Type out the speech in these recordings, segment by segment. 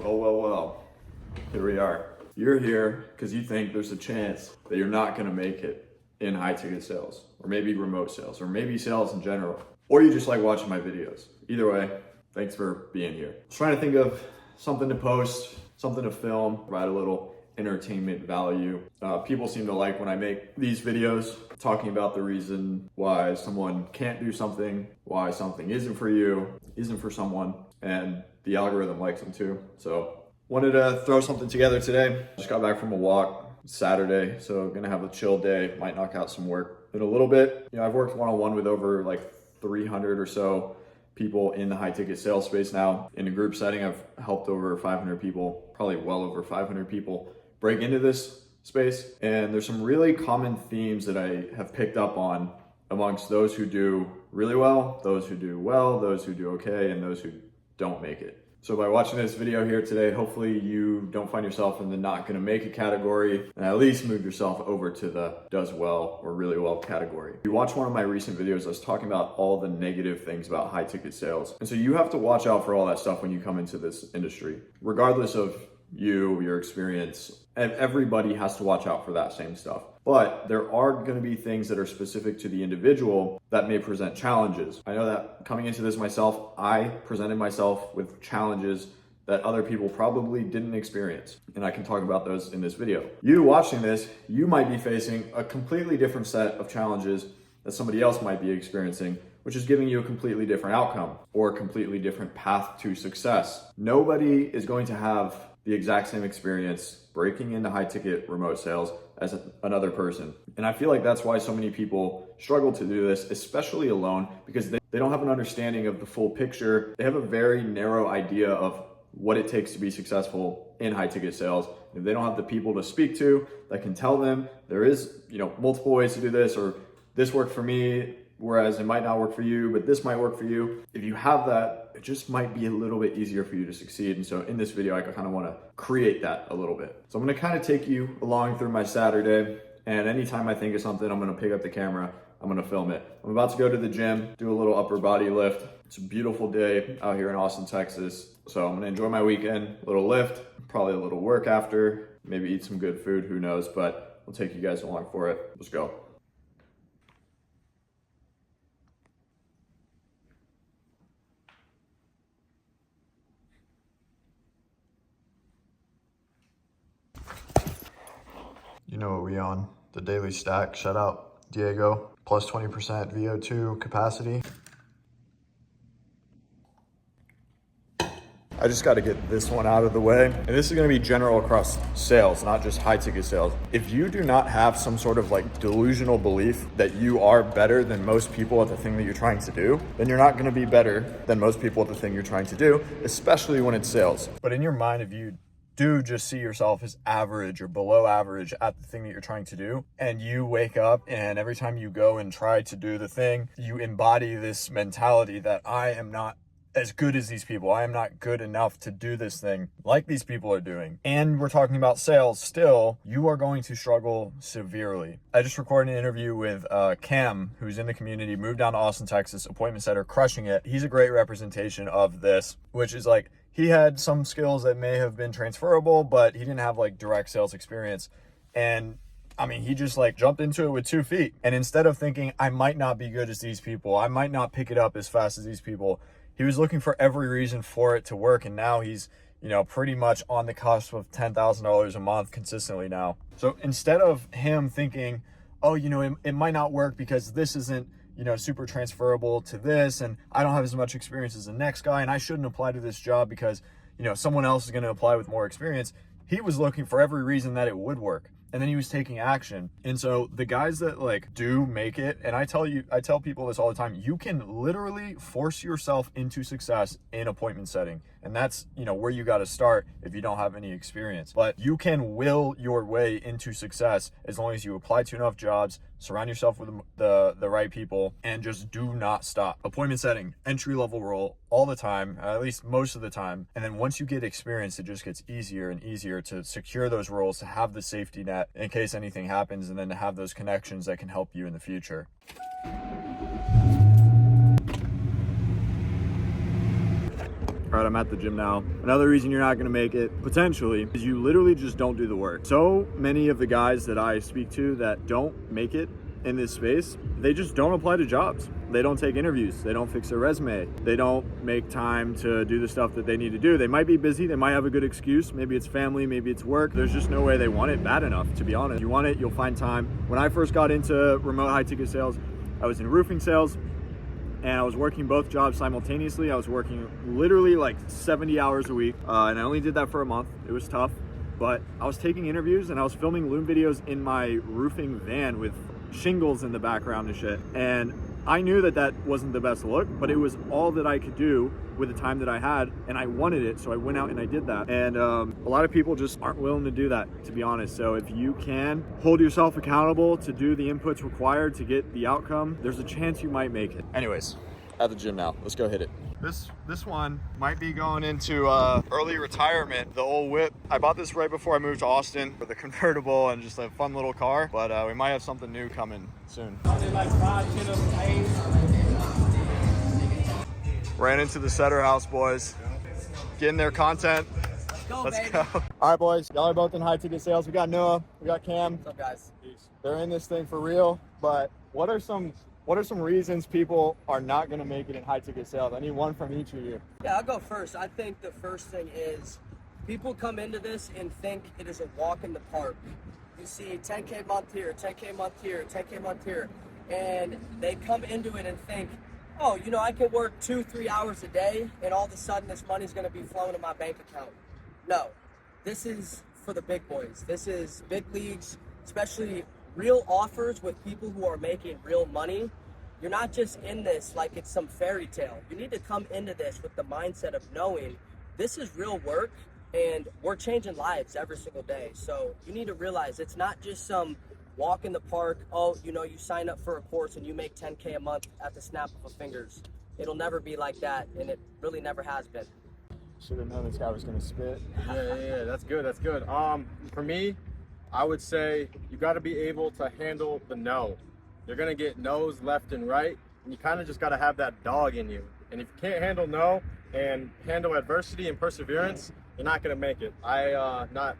Well, here we are. You're here because you think there's a chance that you're not gonna make it in high ticket sales, or maybe remote sales, or maybe sales in general, or you just like watching my videos. Either way, thanks for being here. Just trying to think of something to post, something to film, provide a little entertainment value. People seem to like when I make these videos talking about the reason why someone can't do something, why something isn't for you, isn't for someone, and the algorithm likes them too. So wanted to throw something together today. Just got back from a walk. It's Saturday, so gonna have a chill day. Might knock out some work in a little bit. You know, I've worked one-on-one with over like 300 or so people in the high ticket sales space now. In a group setting, I've helped over 500 people, probably well over 500 people break into this space. And there's some really common themes that I have picked up on amongst those who do really well, those who do well, those who do okay, and those who don't make it. So by watching this video here today, hopefully you don't find yourself in the not gonna make it category, and at least move yourself over to the does well or really well category. If you watch one of my recent videos, I was talking about all the negative things about high ticket sales. And so you have to watch out for all that stuff when you come into this industry. Regardless of your experience, everybody has to watch out for that same stuff. But there are going to be things that are specific to the individual that may present challenges. I know that coming into this myself, I presented myself with challenges that other people probably didn't experience. And I can talk about those in this video. You watching this, you might be facing a completely different set of challenges that somebody else might be experiencing, which is giving you a completely different outcome or a completely different path to success. Nobody is going to have the exact same experience breaking into high ticket remote sales as another person. And I feel like that's why so many people struggle to do this, especially alone, because they don't have an understanding of the full picture. They have a very narrow idea of what it takes to be successful in high ticket sales. If they don't have the people to speak to that can tell them there is, multiple ways to do this, or this worked for me, whereas it might not work for you, but this might work for you. If you have that, it just might be a little bit easier for you to succeed. And so in this video, I kind of want to create that a little bit. So I'm going to kind of take you along through my Saturday, and anytime I think of something, I'm going to pick up the camera, I'm going to film it. I'm about to go to the gym, do a little upper body lift. It's a beautiful day out here in Austin, Texas. So I'm going to enjoy my weekend, a little lift, probably a little work after, maybe eat some good food, who knows, but I'll take you guys along for it. Let's go. You know what we on, the daily stack. Shout out Diego, plus 20% VO2 capacity. I just got to get this one out of the way. And this is going to be general across sales, not just high ticket sales. If you do not have some sort of delusional belief that you are better than most people at the thing that you're trying to do, then you're not going to be better than most people at the thing you're trying to do, especially when it's sales. But in your mind, if you do just see yourself as average or below average at the thing that you're trying to do, and you wake up and every time you go and try to do the thing, you embody this mentality that I am not as good as these people. I am not good enough to do this thing like these people are doing. And we're talking about sales still, you are going to struggle severely. I just recorded an interview with Cam, who's in the community, moved down to Austin, Texas, appointment setter, crushing it. He's a great representation of this, which is he had some skills that may have been transferable, but he didn't have direct sales experience. And he just jumped into it with 2 feet. And instead of thinking, I might not be good as these people, I might not pick it up as fast as these people, he was looking for every reason for it to work. And now he's, pretty much on the cusp of $10,000 a month consistently now. So instead of him thinking, oh, it might not work because this isn't, super transferable to this, and I don't have as much experience as the next guy, and I shouldn't apply to this job because, someone else is going to apply with more experience. He was looking for every reason that it would work. And then he was taking action. And so the guys that do make it, and I tell people this all the time, you can literally force yourself into success in appointment setting. And that's, where you got to start if you don't have any experience. But you can will your way into success as long as you apply to enough jobs, surround yourself with the right people, and just do not stop. Appointment setting, entry-level role all the time, at least most of the time. And then once you get experience, it just gets easier and easier to secure those roles, to have the safety net in case anything happens, and then to have those connections that can help you in the future. All right, I'm at the gym now. Another reason you're not gonna make it, potentially, is you literally just don't do the work. So many of the guys that I speak to that don't make it in this space, they just don't apply to jobs. They don't take interviews. They don't fix their resume. They don't make time to do the stuff that they need to do. They might be busy. They might have a good excuse. Maybe it's family, maybe it's work. There's just no way they want it bad enough, to be honest. If you want it, you'll find time. When I first got into remote high ticket sales, I was in roofing sales and I was working both jobs simultaneously. I was working literally like 70 hours a week and I only did that for a month. It was tough, but I was taking interviews and I was filming loom videos in my roofing van with shingles in the background and shit. And I knew that that wasn't the best look, but it was all that I could do with the time that I had, and I wanted it, so I went out and I did that. And a lot of people just aren't willing to do that, to be honest. So if you can hold yourself accountable to do the inputs required to get the outcome, there's a chance you might make it. Anyways, at the gym now, let's go hit it. This one might be going into early retirement. The old whip. I bought this right before I moved to Austin for the convertible and just a fun little car, but we might have something new coming soon. Ran into the setter house, boys. Getting their content. Let's go. All right, boys. Y'all are both in high ticket sales. We got Noah, we got Cam. What's up, guys? Peace. They're in this thing for real, but what are some reasons people are not going to make it in high ticket sales? I need one from each of you. Yeah, I'll go first. I think the first thing is people come into this and think it is a walk in the park. You see 10K month here, 10K month here, 10K month here, and they come into it and think, oh, you know, I can work 2-3 hours a day and all of a sudden this money's going to be flowing in my bank account. No, this is for the big boys. This is big leagues, especially real offers with people who are making real money. You're not just in this like it's some fairy tale. You need to come into this with the mindset of knowing this is real work and we're changing lives every single day. So you need to realize it's not just some walk in the park. Oh, you know, you sign up for a course and you make 10K a month at the snap of a fingers. It'll never be like that, and it really never has been. Should have known this guy was gonna spit. Yeah, that's good. For me, I would say you got to be able to handle the no. You're gonna get no's left and right, and you kind of just got to have that dog in you. And if you can't handle no and handle adversity and perseverance, you're not gonna make it. Not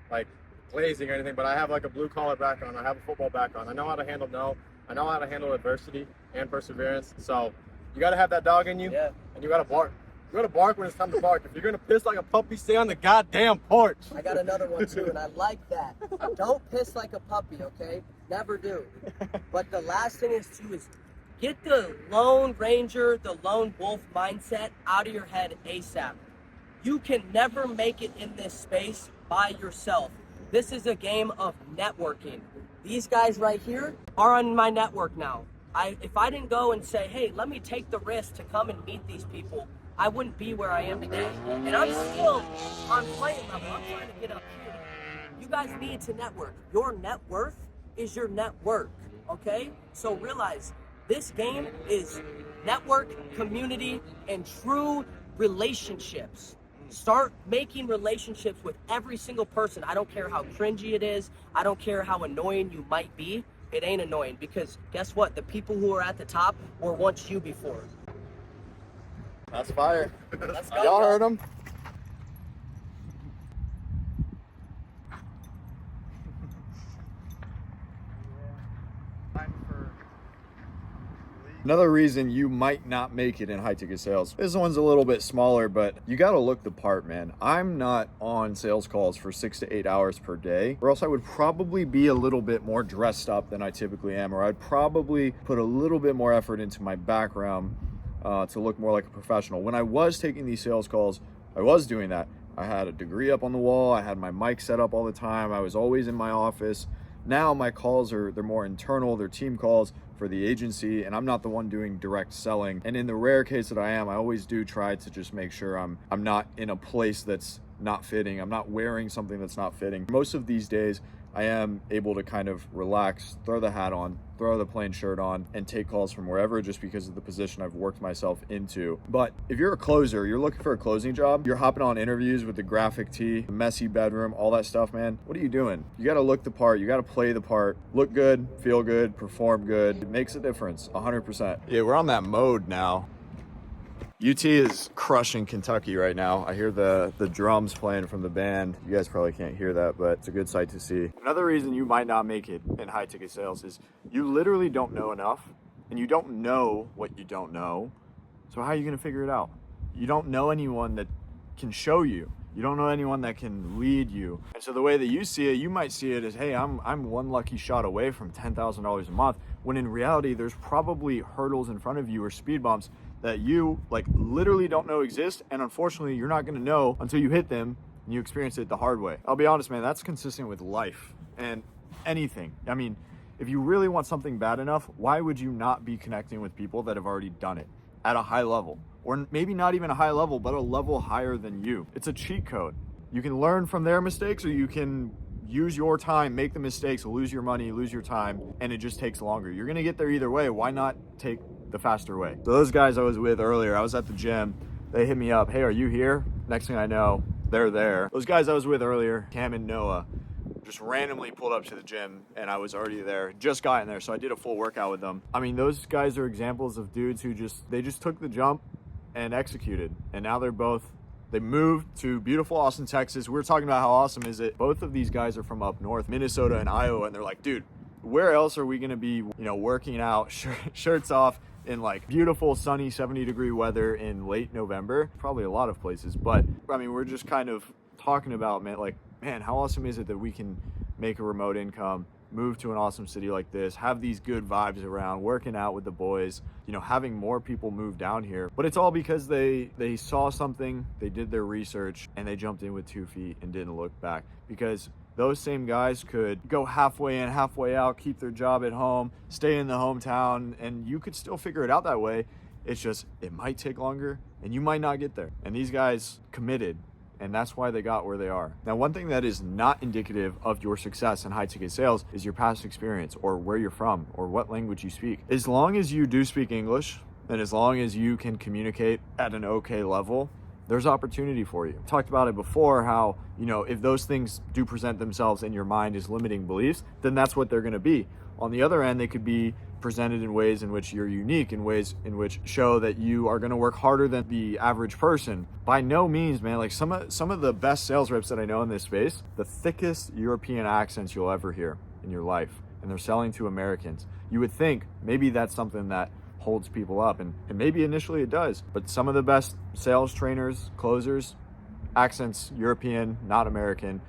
like glazing or anything, but I have like a blue collar background. I have a football background. I know how to handle no. I know how to handle adversity and perseverance. So you got to have that dog in you, Yeah. and you got to bark. You got to bark when it's time to bark. If you're gonna piss like a puppy, stay on the goddamn porch. I got another one too, and I like that. Don't piss like a puppy, okay? Never do. But the last thing is get the Lone Ranger, the Lone Wolf mindset out of your head ASAP. You can never make it in this space by yourself. This is a game of networking. These guys right here are on my network now. If I didn't go and say, hey, let me take the risk to come and meet these people, I wouldn't be where I am today. And I'm still on playing level. I'm trying to get up here. You guys need to network. Your net worth is your net worth, okay? So realize this game is network, community, and true relationships. Start making relationships with every single person. I don't care how cringy it is. I don't care how annoying you might be. It ain't annoying, because guess what? The people who are at the top were once you before. That's fire. Let's go. Y'all heard him. Another reason you might not make it in high ticket sales. This one's a little bit smaller, but you gotta look the part, man. I'm not on sales calls for 6 to 8 hours per day, or else I would probably be a little bit more dressed up than I typically am, or I'd probably put a little bit more effort into my background to look more like a professional. When I was taking these sales calls, I was doing that. I had a degree up on the wall. I had my mic set up all the time. I was always in my office. Now my calls they're more internal, they're team calls for the agency, and I'm not the one doing direct selling. And in the rare case that I am, I always do try to just make sure I'm not in a place that's not fitting. I'm not wearing something that's not fitting. Most of these days, I am able to kind of relax, throw the hat on, throw the plain shirt on, and take calls from wherever, just because of the position I've worked myself into. But if you're a closer, you're looking for a closing job, you're hopping on interviews with the graphic tee, the messy bedroom, all that stuff, man, what are you doing? You gotta look the part, you gotta play the part, look good, feel good, perform good. It makes a difference, 100%. Yeah, we're on that mode now. UT is crushing Kentucky right now. I hear the drums playing from the band. You guys probably can't hear that, but it's a good sight to see. Another reason you might not make it in high ticket sales is you literally don't know enough, and you don't know what you don't know. So how are you gonna figure it out? You don't know anyone that can show you. You don't know anyone that can lead you. And so the way that you see it, you might see it as, hey, I'm one lucky shot away from $10,000 a month, when in reality, there's probably hurdles in front of you or speed bumps that you like literally don't know exist. And unfortunately, you're not gonna know until you hit them and you experience it the hard way. I'll be honest, man, that's consistent with life and anything. I mean, if you really want something bad enough, why would you not be connecting with people that have already done it at a high level? Or maybe not even a high level, but a level higher than you. It's a cheat code. You can learn from their mistakes, or you can use your time, make the mistakes, lose your money, lose your time, and it just takes longer. You're gonna get there either way. Why not take the faster way? So those guys I was with earlier, I was at the gym. They hit me up, hey, are you here? Next thing I know, they're there. Those guys I was with earlier, Cam and Noah, just randomly pulled up to the gym and I was already there, just got in there. So I did a full workout with them. I mean, those guys are examples of dudes who they just took the jump and executed. And now they moved to beautiful Austin, Texas. We were talking about how awesome is it. Both of these guys are from up north, Minnesota and Iowa. And they're like, dude, where else are we gonna be, working out, shirts off in like beautiful sunny 70-degree weather in late November? Probably a lot of places. But I mean, we're just kind of talking about, man, how awesome is it that we can make a remote income, move to an awesome city like this, have these good vibes around, working out with the boys, having more people move down here. But it's all because they saw something, they did their research, and they jumped in with 2 feet and didn't look back. Because those same guys could go halfway in, halfway out, keep their job at home, stay in the hometown, and you could still figure it out that way. It's just, it might take longer and you might not get there. And these guys committed, and that's why they got where they are. Now, one thing that is not indicative of your success in high ticket sales is your past experience or where you're from or what language you speak. As long as you do speak English and as long as you can communicate at an okay level, there's opportunity for you. Talked about it before, how, if those things do present themselves in your mind as limiting beliefs, then that's what they're gonna be. On the other end, they could be presented in ways in which you're unique, in ways in which show that you are going to work harder than the average person. By no means, man, like some of the best sales reps that I know in this space, the thickest European accents you'll ever hear in your life, and they're selling to Americans. You would think maybe that's something that holds people up, and maybe initially it does, but some of the best sales trainers, closers, accents European, not American,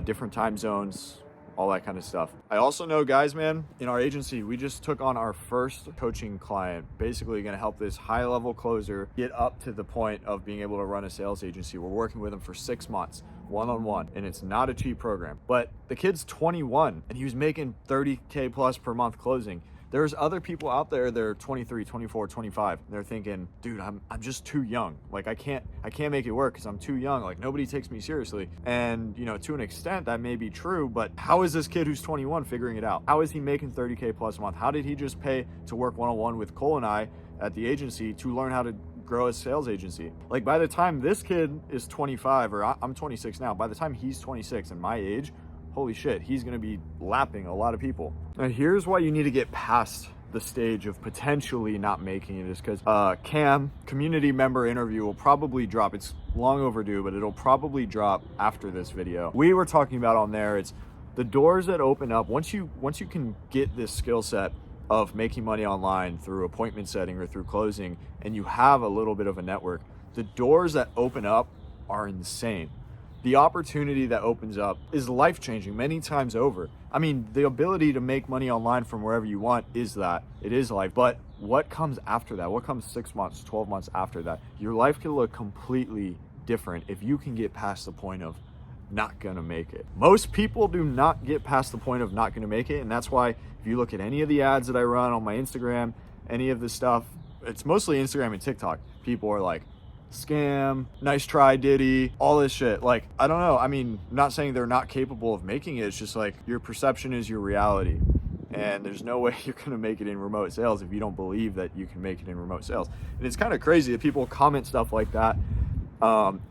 different time zones, all that kind of stuff. I also know, guys, man, in our agency, we just took on our first coaching client, basically going to help this high-level closer get up to the point of being able to run a sales agency. We're working with him for 6 months, one-on-one, and it's not a cheap program. But the kid's 21, and he was making 30K plus per month closing. There's other people out there that are 23, 24, 25. And they're thinking, dude, I'm just too young. Like I can't make it work because I'm too young. Like nobody takes me seriously. And to an extent that may be true, but how is this kid who's 21 figuring it out? How is he making 30K plus a month? How did he just pay to work one-on-one with Cole and I at the agency to learn how to grow a sales agency? Like by the time this kid is 25, or I'm 26 now, by the time he's 26 and my age, holy shit, he's gonna be lapping a lot of people. And here's why you need to get past the stage of potentially not making it, is because Cam, community member interview, will probably drop. It's long overdue, but it'll probably drop after this video. We were talking about on there, it's the doors that open up once you can get this skill set of making money online through appointment setting or through closing, and you have a little bit of a network, the doors that open up are insane. The opportunity that opens up is life-changing many times over. I mean, the ability to make money online from wherever you want is that. It is life. But what comes after that? What comes 6 months, 12 months after that? Your life can look completely different if you can get past the point of not gonna make it. Most people do not get past the point of not gonna make it, and that's why if you look at any of the ads that I run on my Instagram, any of the stuff, it's mostly Instagram and TikTok. People are like, scam, nice try Diddy, all this shit. Like, I don't know. I mean, I'm not saying they're not capable of making it. It's just like your perception is your reality. And there's no way you're gonna make it in remote sales if you don't believe that you can make it in remote sales. And it's kind of crazy that people comment stuff like that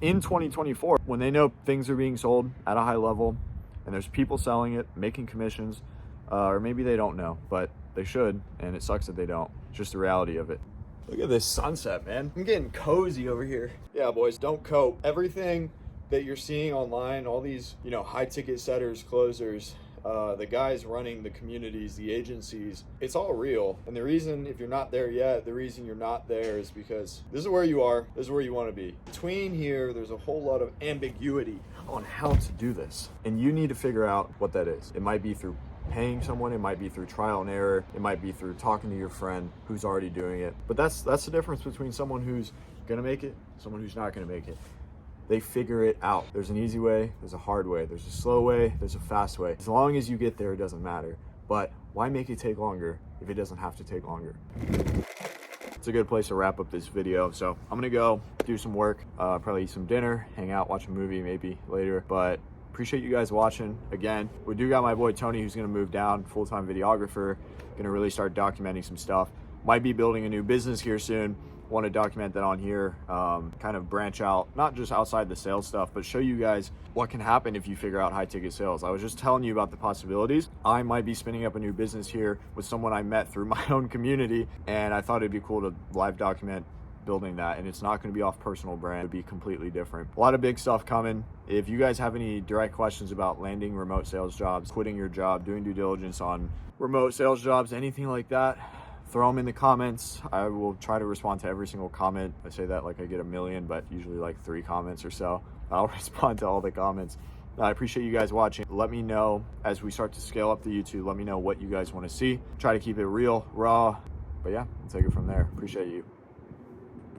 in 2024 when they know things are being sold at a high level and there's people selling it, making commissions, or maybe they don't know, but they should, and it sucks that they don't. It's just the reality of it. Look at this sunset, man. I'm getting cozy over here. Yeah, boys, don't cope. Everything that you're seeing online, all these, you know, high ticket setters, closers, the guys running the communities, the agencies, it's all real. And the reason, if you're not there yet, the reason you're not there is because this is where you are, this is where you want to be. Between here, there's a whole lot of ambiguity on how to do this. And you need to figure out what that is. It might be through paying someone, it might be through trial and error, it might be through talking to your friend who's already doing it. But that's the difference between someone who's gonna make it, someone who's not gonna make it. They figure it out. There's an easy way, there's a hard way, there's a slow way, there's a fast way. As long as you get there, it doesn't matter. But why make it take longer if it doesn't have to take longer? It's a good place to wrap up this video. So I'm gonna go do some work, probably eat some dinner, hang out, watch a movie maybe later. But appreciate you guys watching. Again, we do got my boy Tony who's gonna move down, full-time videographer, gonna really start documenting some stuff. Might be building a new business here soon. Want to document that on here, kind of branch out, not just outside the sales stuff, but show you guys what can happen if you figure out high ticket sales. I was just telling you about the possibilities. I might be spinning up a new business here with someone I met through my own community, and I thought it'd be cool to live document building that. And it's not going to be off personal brand, it'd be completely different. A lot of big stuff coming. If you guys have any direct questions about landing remote sales jobs, quitting your job, doing due diligence on remote sales jobs, anything like that, throw them in the comments. I will try to respond to every single comment. I say that like I get a million, but usually like 3 comments or so. I'll respond to all the comments. I appreciate you guys watching. Let me know as we start to scale up the YouTube, let me know what you guys want to see. Try to keep it real, raw, but yeah, I'll take it from there. Appreciate you.